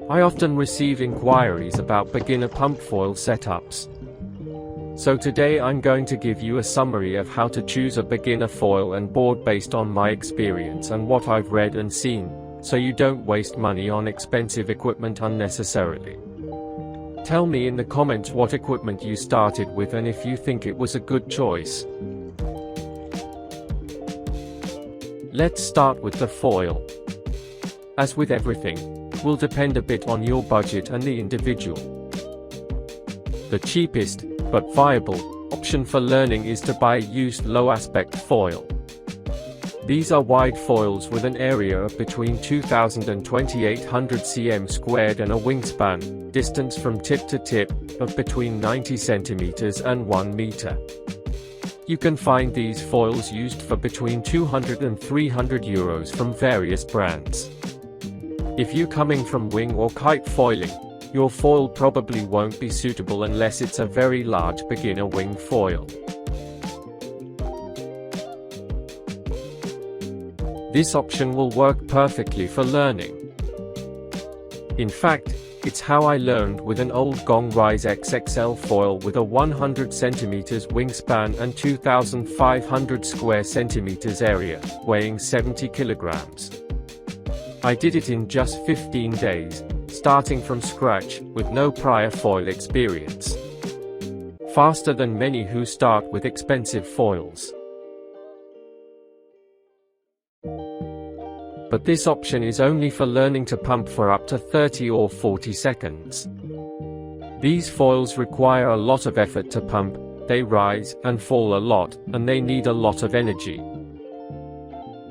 I often receive inquiries about beginner pump foil setups. So today I'm going to give you a summary of how to choose a beginner foil and board based on my experience and what I've read and seen, so you don't waste money on expensive equipment unnecessarily. Tell me in the comments what equipment you started with and if you think it was a good choice. Let's start with the foil. As with everything, will depend a bit on your budget and the individual. The cheapest, but viable, option for learning is to buy a used low-aspect foil. These are wide foils with an area of between 2000 and 2800 cm squared and a wingspan, distance from tip to tip, of between 90 cm and 1 meter. You can find these foils used for between 200 and 300 euros from various brands. If you're coming from wing or kite foiling, your foil probably won't be suitable unless it's a very large beginner wing foil. This option will work perfectly for learning. In fact, it's how I learned with an old Gong Rise XXL foil with a 100 cm wingspan and 2500 square centimeters area, weighing 70 kilograms. I did it in just 15 days, starting from scratch, with no prior foil experience. Faster than many who start with expensive foils. But this option is only for learning to pump for up to 30 or 40 seconds. These foils require a lot of effort to pump, they rise and fall a lot, and they need a lot of energy.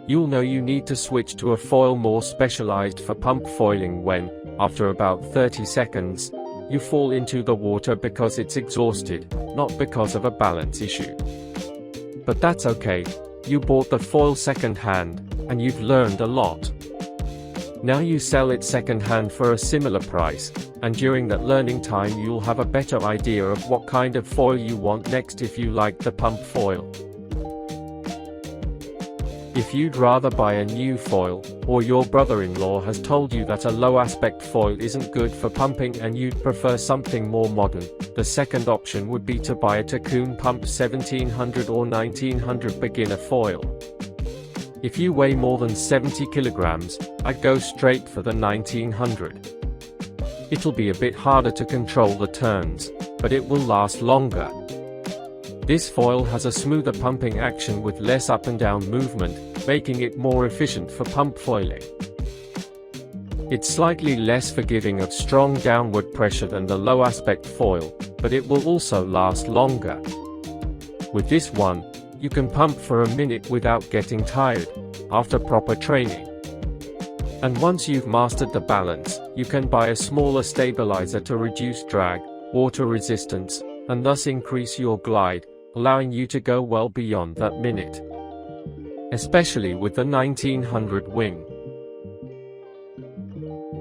You'll know you need to switch to a foil more specialized for pump foiling when, after about 30 seconds, you fall into the water because it's exhausted, not because of a balance issue. But that's okay, you bought the foil second-hand, and you've learned a lot. Now you sell it second-hand for a similar price, and during that learning time you'll have a better idea of what kind of foil you want next if you like the pump foil. If you'd rather buy a new foil, or your brother-in-law has told you that a low-aspect foil isn't good for pumping and you'd prefer something more modern, the second option would be to buy a Takoon Pump 1700 or 1900 beginner foil. If you weigh more than 70 kilograms, I'd go straight for the 1900. It'll be a bit harder to control the turns, but it will last longer. This foil has a smoother pumping action with less up and down movement, making it more efficient for pump foiling. It's slightly less forgiving of strong downward pressure than the low aspect foil, but it will also last longer. With this one, you can pump for a minute without getting tired, after proper training. And once you've mastered the balance, you can buy a smaller stabilizer to reduce drag, water resistance, and thus increase your glide, allowing you to go well beyond that minute. Especially with the 1900 wing.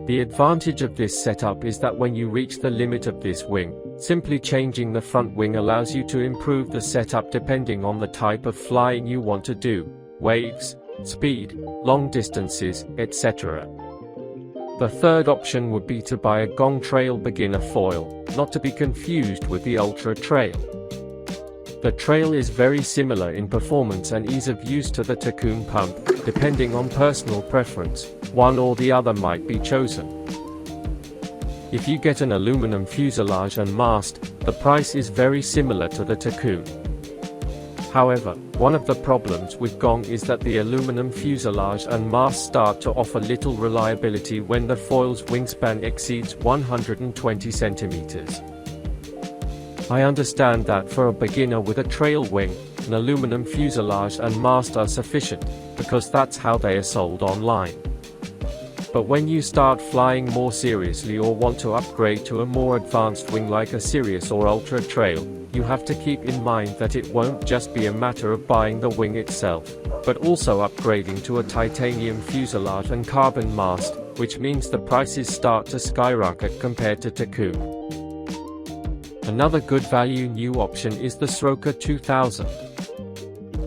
The advantage of this setup is that when you reach the limit of this wing, simply changing the front wing allows you to improve the setup depending on the type of flying you want to do, waves, speed, long distances, etc. The third option would be to buy a Gong Trail beginner foil, not to be confused with the Ultra Trail. The Trail is very similar in performance and ease of use to the Takoon Pump, depending on personal preference, one or the other might be chosen. If you get an aluminum fuselage and mast, the price is very similar to the Takoon. However, one of the problems with Gong is that the aluminum fuselage and mast start to offer little reliability when the foil's wingspan exceeds 120 centimeters. I understand that for a beginner with a trail wing, an aluminum fuselage and mast are sufficient, because that's how they are sold online. But when you start flying more seriously or want to upgrade to a more advanced wing like a Sirius or Ultra Trail, you have to keep in mind that it won't just be a matter of buying the wing itself, but also upgrading to a titanium fuselage and carbon mast, which means the prices start to skyrocket compared to Takoon. Another good value new option is the Sroka 2000.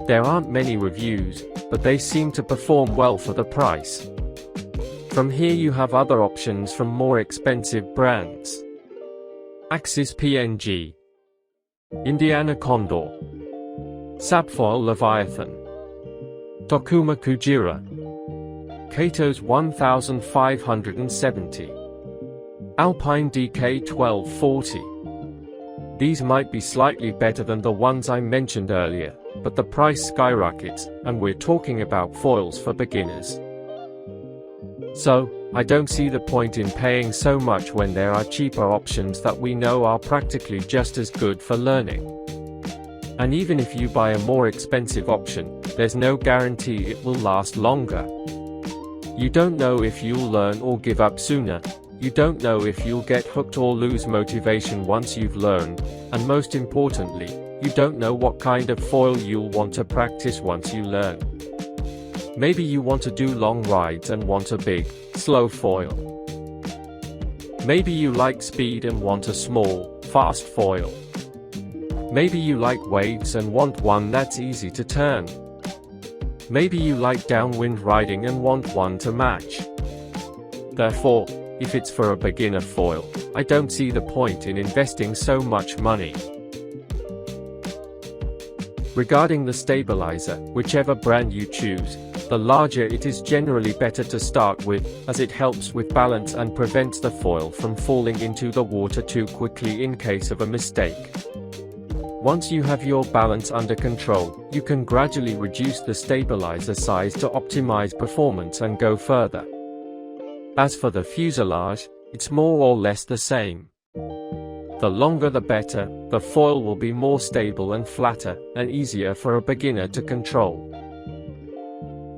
There aren't many reviews, but they seem to perform well for the price. From here you have other options from more expensive brands. Axis PNG, Indiana Condor, SUPfoil Leviathan, Tokuma Kujira, Kato's 1570, Alpine DK 1240. These might be slightly better than the ones I mentioned earlier, but the price skyrockets, and we're talking about foils for beginners. So, I don't see the point in paying so much when there are cheaper options that we know are practically just as good for learning. And even if you buy a more expensive option, there's no guarantee it will last longer. You don't know if you'll learn or give up sooner. You don't know if you'll get hooked or lose motivation once you've learned, and most importantly, you don't know what kind of foil you'll want to practice once you learn. Maybe you want to do long rides and want a big, slow foil. Maybe you like speed and want a small, fast foil. Maybe you like waves and want one that's easy to turn. Maybe you like downwind riding and want one to match. Therefore, if it's for a beginner foil, I don't see the point in investing so much money. Regarding the stabilizer, whichever brand you choose, the larger it is generally better to start with, as it helps with balance and prevents the foil from falling into the water too quickly in case of a mistake. Once you have your balance under control, you can gradually reduce the stabilizer size to optimize performance and go further. As for the fuselage, it's more or less the same. The longer the better, the foil will be more stable and flatter, and easier for a beginner to control.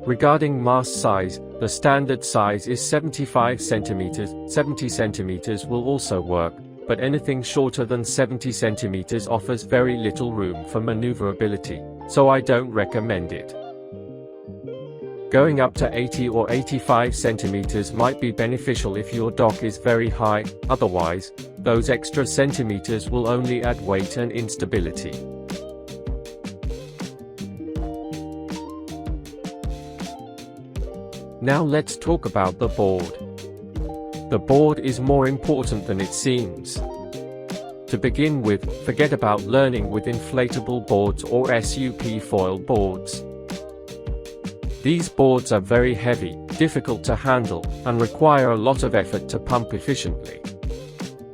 Regarding mast size, the standard size is 75 cm, 70 cm will also work, but anything shorter than 70 cm offers very little room for maneuverability, so I don't recommend it. Going up to 80 or 85 cm might be beneficial if your dock is very high, otherwise, those extra centimeters will only add weight and instability. Now let's talk about the board. The board is more important than it seems. To begin with, forget about learning with inflatable boards or SUPfoil boards. These boards are very heavy, difficult to handle, and require a lot of effort to pump efficiently.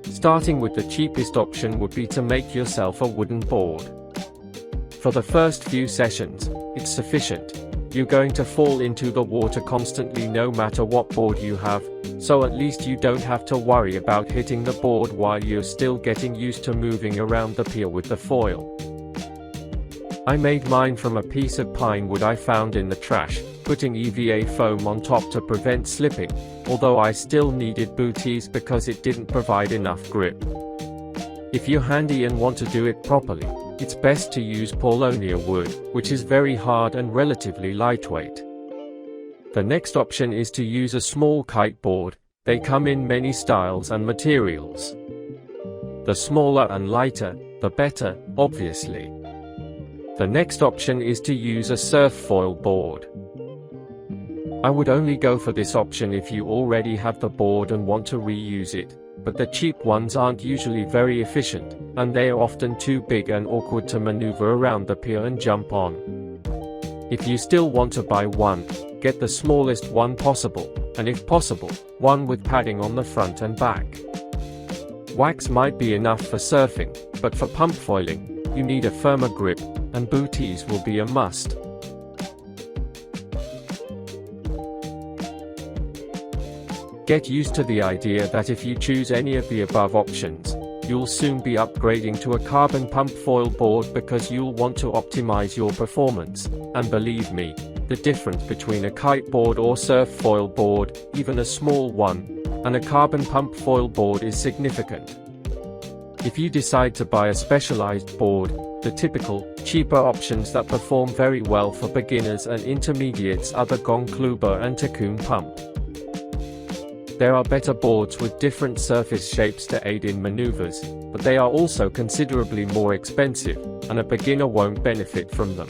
Starting with the cheapest option would be to make yourself a wooden board. For the first few sessions, it's sufficient. You're going to fall into the water constantly no matter what board you have, so at least you don't have to worry about hitting the board while you're still getting used to moving around the pier with the foil. I made mine from a piece of pine wood I found in the trash, putting EVA foam on top to prevent slipping, although I still needed booties because it didn't provide enough grip. If you're handy and want to do it properly, it's best to use Paulownia wood, which is very hard and relatively lightweight. The next option is to use a small kite board. They come in many styles and materials. The smaller and lighter, the better, obviously. The next option is to use a SUPfoil board. I would only go for this option if you already have the board and want to reuse it, but the cheap ones aren't usually very efficient, and they are often too big and awkward to maneuver around the pier and jump on. If you still want to buy one, get the smallest one possible, and if possible, one with padding on the front and back. Wax might be enough for surfing, but for pump foiling, you need a firmer grip, and booties will be a must. Get used to the idea that if you choose any of the above options, you'll soon be upgrading to a carbon pump foil board because you'll want to optimize your performance, and believe me, the difference between a kite board or SUPfoil board, even a small one, and a carbon pump foil board is significant. If you decide to buy a specialized board, the typical, cheaper options that perform very well for beginners and intermediates are the Gong Trail and Takoon Pump. There are better boards with different surface shapes to aid in maneuvers, but they are also considerably more expensive, and a beginner won't benefit from them.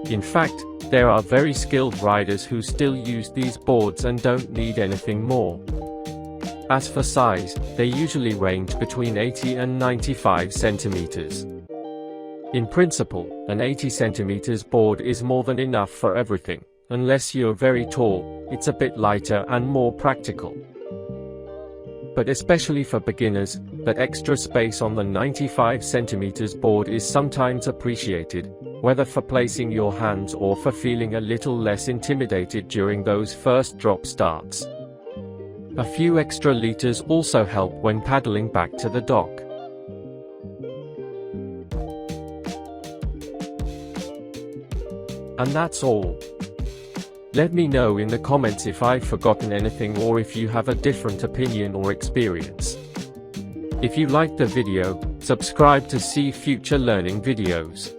In fact, There are very skilled riders who still use these boards and don't need anything more. As for size, they usually range between 80 and 95 centimeters. In principle, an 80 centimeters board is more than enough for everything. Unless you're very tall, it's a bit lighter and more practical. But especially for beginners, that extra space on the 95 centimeters board is sometimes appreciated, whether for placing your hands or for feeling a little less intimidated during those first drop starts. A few extra liters also help when paddling back to the dock. And that's all. Let me know in the comments if I've forgotten anything or if you have a different opinion or experience. If you liked the video, subscribe to see future learning videos.